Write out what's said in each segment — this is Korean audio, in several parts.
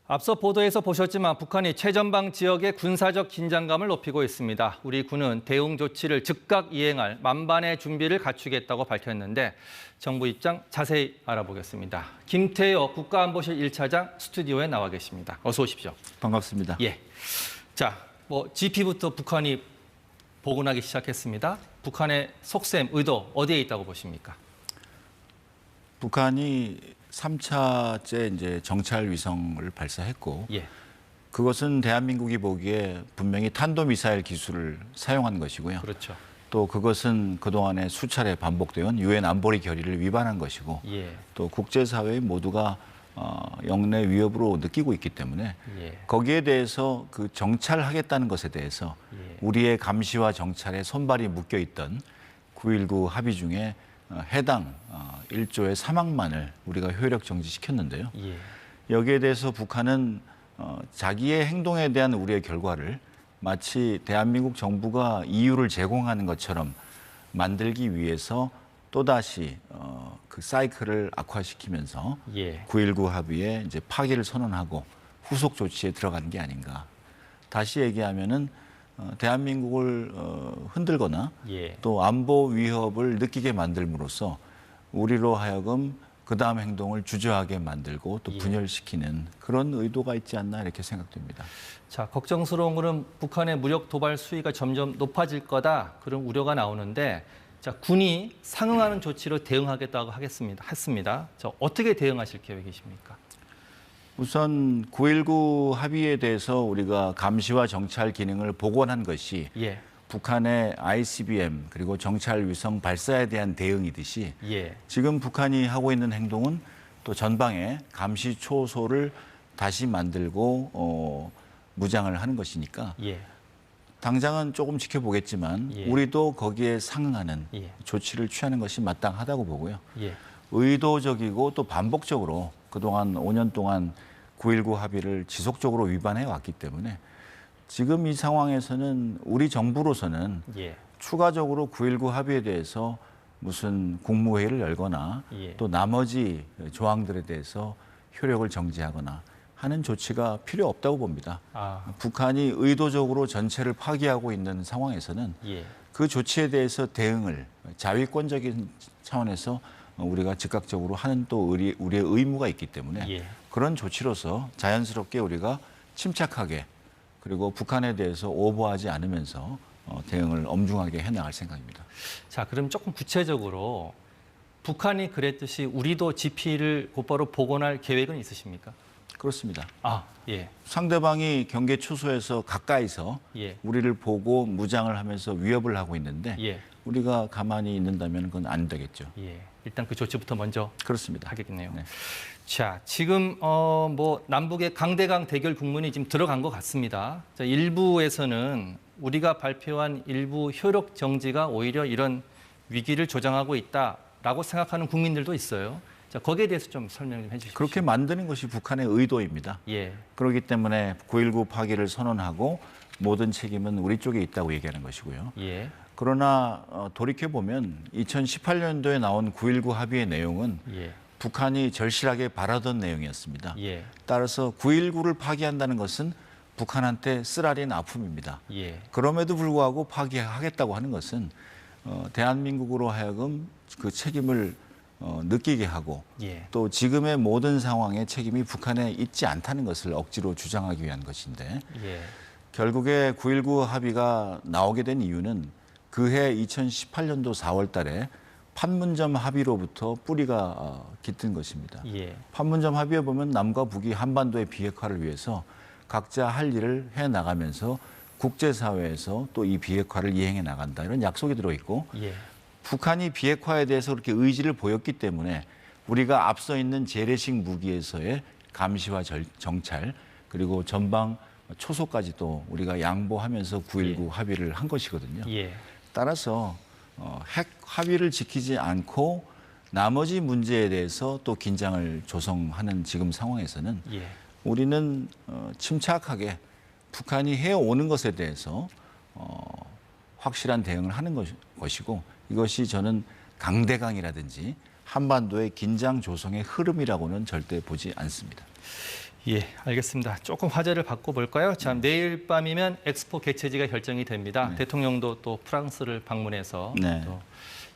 앞서 보도에서 보셨지만 북한이 최전방 지역의 군사적 긴장감을 높이고 있습니다. 우리 군은 대응 조치를 즉각 이행할 만반의 준비를 갖추겠다고 밝혔는데 정부 입장 자세히 알아보겠습니다. 김태효 국가안보실 1차장 스튜디오에 나와 계십니다. 어서 오십시오. 반갑습니다. 예. 자, GP부터 북한이 복원하기 시작했습니다. 북한의 속셈, 의도 어디에 있다고 보십니까? 북한이 3차째 이제 정찰 위성을 발사했고, 예. 그것은 대한민국이 보기에 분명히 탄도미사일 기술을 사용한 것이고요. 그렇죠. 또 그것은 그동안에 수차례 반복되어 유엔 안보리 결의를 위반한 것이고, 예. 또 국제사회 모두가 영내 위협으로 느끼고 있기 때문에 예. 거기에 대해서 그 정찰하겠다는 것에 대해서 예. 우리의 감시와 정찰에 손발이 묶여 있던 9.19 합의 중에 해당 1조의 3항만을 우리가 효력 정지시켰는데요. 예. 여기에 대해서 북한은 자기의 행동에 대한 우리의 결과를 마치 대한민국 정부가 이유를 제공하는 것처럼 만들기 위해서 또다시 그 사이클을 악화시키면서 예. 9.19 합의에 이제 파기를 선언하고 후속 조치에 들어간 게 아닌가. 다시 얘기하면은 대한민국을 흔들거나 예. 또 안보 위협을 느끼게 만들므로써 우리로 하여금 그 다음 행동을 주저하게 만들고 또 분열시키는 그런 의도가 있지 않나 이렇게 생각됩니다. 자, 걱정스러운 거는 북한의 무력 도발 수위가 점점 높아질 거다 그런 우려가 나오는데 자, 군이 상응하는 조치로 대응하겠다고 했습니다. 자, 어떻게 대응하실 계획이십니까? 우선 9.19 합의에 대해서 우리가 감시와 정찰 기능을 복원한 것이 예. 북한의 ICBM 그리고 정찰 위성 발사에 대한 대응이듯이 예. 지금 북한이 하고 있는 행동은 또 전방에 감시 초소를 다시 만들고 무장을 하는 것이니까 예. 당장은 조금 지켜보겠지만 예. 우리도 거기에 상응하는 예. 조치를 취하는 것이 마땅하다고 보고요. 예. 의도적이고 또 반복적으로 그동안 5년 동안 9.19 합의를 지속적으로 위반해 왔기 때문에 지금 이 상황에서는 우리 정부로서는 예. 추가적으로 9.19 합의에 대해서 무슨 국무회의를 열거나 예. 또 나머지 조항들에 대해서 효력을 정지하거나 하는 조치가 필요 없다고 봅니다. 북한이 의도적으로 전체를 파기하고 있는 상황에서는 예. 그 조치에 대해서 대응을 자위권적인 차원에서 우리가 즉각적으로 하는 또 우리의 의무가 있기 때문에 예. 그런 조치로서 자연스럽게 우리가 침착하게 그리고 북한에 대해서 오버하지 않으면서 대응을 엄중하게 해나갈 생각입니다. 자, 그럼 조금 구체적으로 북한이 그랬듯이 우리도 GP를 곧바로 복원할 계획은 있으십니까? 그렇습니다. 예. 상대방이 경계 초소에서 가까이서 예. 우리를 보고 무장을 하면서 위협을 하고 있는데 예. 우리가 가만히 있는다면 그건 안 되겠죠. 예. 일단 그 조치부터 먼저 그렇습니다. 하겠네요. 네. 자, 지금 남북의 강대강 대결 국면이 지금 들어간 것 같습니다. 자, 일부에서는 우리가 발표한 일부 효력 정지가 오히려 이런 위기를 조장하고 있다라고 생각하는 국민들도 있어요. 자, 거기에 대해서 좀 설명 좀 해주십시오. 그렇게 만드는 것이 북한의 의도입니다. 예. 그렇기 때문에 9.19 파기를 선언하고 모든 책임은 우리 쪽에 있다고 얘기하는 것이고요. 예. 그러나 돌이켜보면 2018년도에 나온 9.19 합의의 내용은 예. 북한이 절실하게 바라던 내용이었습니다. 예. 따라서 9.19를 파기한다는 것은 북한한테 쓰라린 아픔입니다. 예. 그럼에도 불구하고 파기하겠다고 하는 것은 대한민국으로 하여금 그 책임을 느끼게 하고 예. 또 지금의 모든 상황에 책임이 북한에 있지 않다는 것을 억지로 주장하기 위한 것인데 예. 결국에 9.19 합의가 나오게 된 이유는 그해 2018년도 4월 달에 판문점 합의로부터 뿌리가 깃든 것입니다. 예. 판문점 합의에 보면 남과 북이 한반도의 비핵화를 위해서 각자 할 일을 해나가면서 국제사회에서 또 이 비핵화를 이행해 나간다 이런 약속이 들어있고 예. 북한이 비핵화에 대해서 그렇게 의지를 보였기 때문에 우리가 앞서 있는 재래식 무기에서의 감시와 정찰 그리고 전방 초소까지 또 우리가 양보하면서 9.19 합의를 한 것이거든요. 예. 따라서 핵 합의를 지키지 않고 나머지 문제에 대해서 또 긴장을 조성하는 지금 상황에서는 예. 우리는 침착하게 북한이 해오는 것에 대해서 확실한 대응을 하는 것이고 이것이 저는 강대강이라든지 한반도의 긴장 조성의 흐름이라고는 절대 보지 않습니다. 예, 알겠습니다. 조금 화제를 바꿔볼까요? 자, 내일 밤이면 엑스포 개최지가 결정이 됩니다. 네. 대통령도 또 프랑스를 방문해서 네. 또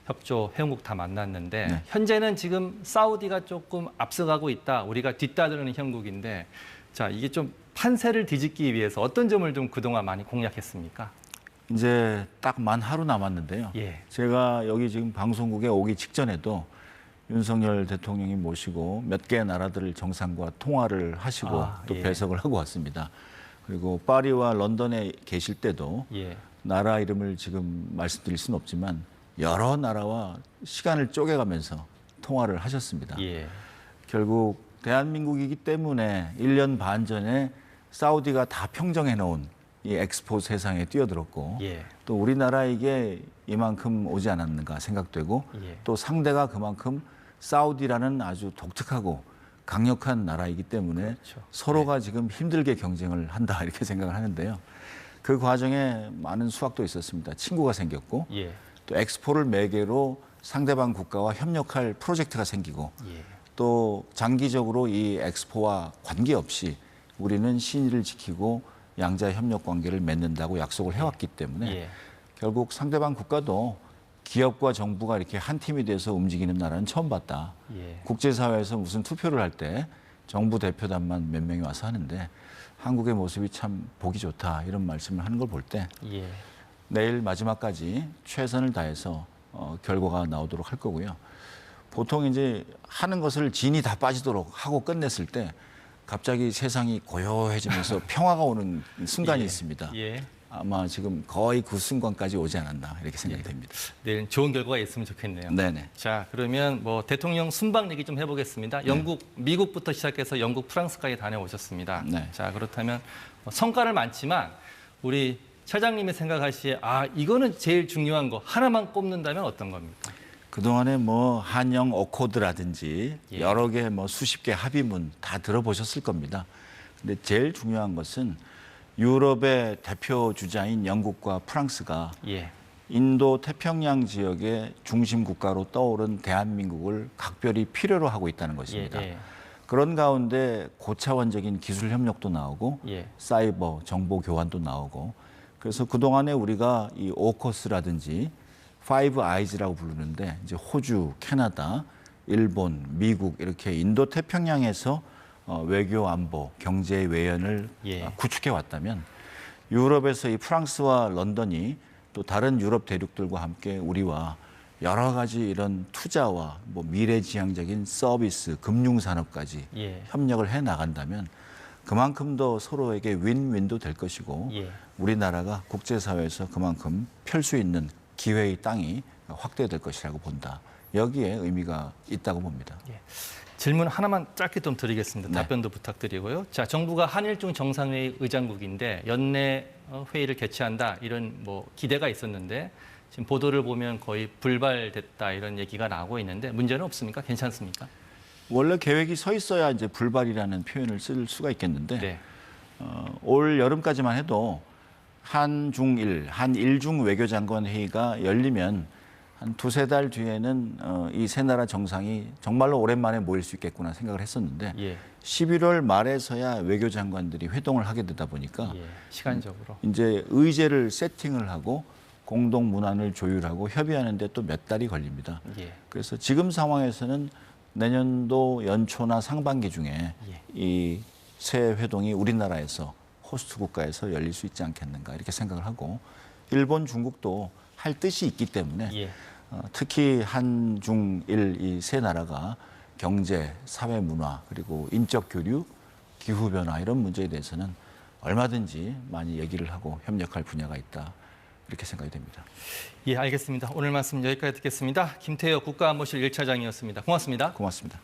협조 회원국 다 만났는데 네. 현재는 지금 사우디가 조금 앞서가고 있다. 우리가 뒤따르는 형국인데 자, 이게 좀 판세를 뒤집기 위해서 어떤 점을 좀 그동안 많이 공략했습니까? 이제 딱 만 하루 남았는데요. 예. 제가 여기 지금 방송국에 오기 직전에도 윤석열 대통령이 모시고 몇 개의 나라들 정상과 통화를 하시고 또 예. 배석을 하고 왔습니다. 그리고 파리와 런던에 계실 때도 예. 나라 이름을 지금 말씀드릴 수는 없지만 여러 나라와 시간을 쪼개가면서 통화를 하셨습니다. 예. 결국 대한민국이기 때문에 1년 반 전에 사우디가 다 평정해 놓은 이 엑스포 세상에 뛰어들었고 예. 또 우리나라에게 이만큼 오지 않았는가 생각되고 예. 또 상대가 그만큼 사우디라는 아주 독특하고 강력한 나라이기 때문에 그렇죠. 서로가 지금 힘들게 경쟁을 한다 이렇게 생각을 하는데요. 그 과정에 많은 수확도 있었습니다. 친구가 생겼고 예. 또 엑스포를 매개로 상대방 국가와 협력할 프로젝트가 생기고 예. 또 장기적으로 이 엑스포와 관계없이 우리는 신의를 지키고 양자 협력 관계를 맺는다고 약속을 해왔기 때문에 예. 결국 상대방 국가도 기업과 정부가 이렇게 한 팀이 돼서 움직이는 나라는 처음 봤다. 예. 국제사회에서 무슨 투표를 할 때 정부 대표단만 몇 명이 와서 하는데 한국의 모습이 참 보기 좋다 이런 말씀을 하는 걸 볼 때 예. 내일 마지막까지 최선을 다해서 결과가 나오도록 할 거고요. 보통 이제 하는 것을 진이 다 빠지도록 하고 끝냈을 때 갑자기 세상이 고요해지면서 평화가 오는 순간이 예. 있습니다. 예. 아마 지금 거의 그 순간까지 오지 않았나 이렇게 생각이 됩니다. 내일 좋은 결과가 있으면 좋겠네요. 네네. 자, 그러면 뭐 대통령 순방 얘기 좀 해보겠습니다. 영국, 미국부터 시작해서 영국, 프랑스까지 다녀오셨습니다. 네. 자, 그렇다면 성과는 많지만 우리 차장님이 생각하시기에 이거는 제일 중요한 거 하나만 꼽는다면 어떤 겁니까? 그동안에 뭐 한영 어코드라든지 예. 여러 개 뭐 수십 개 합의문 다 들어보셨을 겁니다. 근데 제일 중요한 것은 유럽의 대표 주자인 영국과 프랑스가 예. 인도 태평양 지역의 중심 국가로 떠오른 대한민국을 각별히 필요로 하고 있다는 것입니다. 예. 그런 가운데 고차원적인 기술 협력도 나오고 예. 사이버 정보 교환도 나오고 그래서 그동안에 우리가 이 오커스라든지 파이브 아이즈라고 부르는데 이제 호주, 캐나다, 일본, 미국 이렇게 인도 태평양에서 외교 안보, 경제 외연을 예. 구축해 왔다면 유럽에서 이 프랑스와 런던이 또 다른 유럽 대륙들과 함께 우리와 여러 가지 이런 투자와 뭐 미래지향적인 서비스, 금융산업까지 예. 협력을 해 나간다면 그만큼 더 서로에게 윈윈도 될 것이고 예. 우리나라가 국제사회에서 그만큼 펼 수 있는 기회의 땅이 확대될 것이라고 본다. 여기에 의미가 있다고 봅니다. 예. 질문 하나만 짧게 좀 드리겠습니다. 네. 답변도 부탁드리고요. 자, 정부가 한일중 정상회의 의장국인데 연내 회의를 개최한다 이런 뭐 기대가 있었는데 지금 보도를 보면 거의 불발됐다 이런 얘기가 나오고 있는데 문제는 없습니까? 괜찮습니까? 원래 계획이 서 있어야 이제 불발이라는 표현을 쓸 수가 있겠는데 네. 올 여름까지만 해도 한중일, 한일중 외교장관 회의가 열리면 한 두세 달 뒤에는 이 세 나라 정상이 정말로 오랜만에 모일 수 있겠구나 생각을 했었는데 예. 11월 말에서야 외교장관들이 회동을 하게 되다 보니까 예. 시간적으로. 이제 의제를 세팅을 하고 공동 문안을 조율하고 협의하는데 또 몇 달이 걸립니다. 예. 그래서 지금 상황에서는 내년도 연초나 상반기 중에 예. 이 새 회동이 우리나라에서 호스트 국가에서 열릴 수 있지 않겠는가 이렇게 생각을 하고 일본, 중국도 할 뜻이 있기 때문에 예. 특히 한중일 이 세 나라가 경제, 사회 문화 그리고 인적 교류, 기후 변화 이런 문제에 대해서는 얼마든지 많이 얘기를 하고 협력할 분야가 있다 이렇게 생각이 됩니다. 예, 알겠습니다. 오늘 말씀 여기까지 듣겠습니다. 김태효 국가안보실 1차장이었습니다. 고맙습니다. 고맙습니다.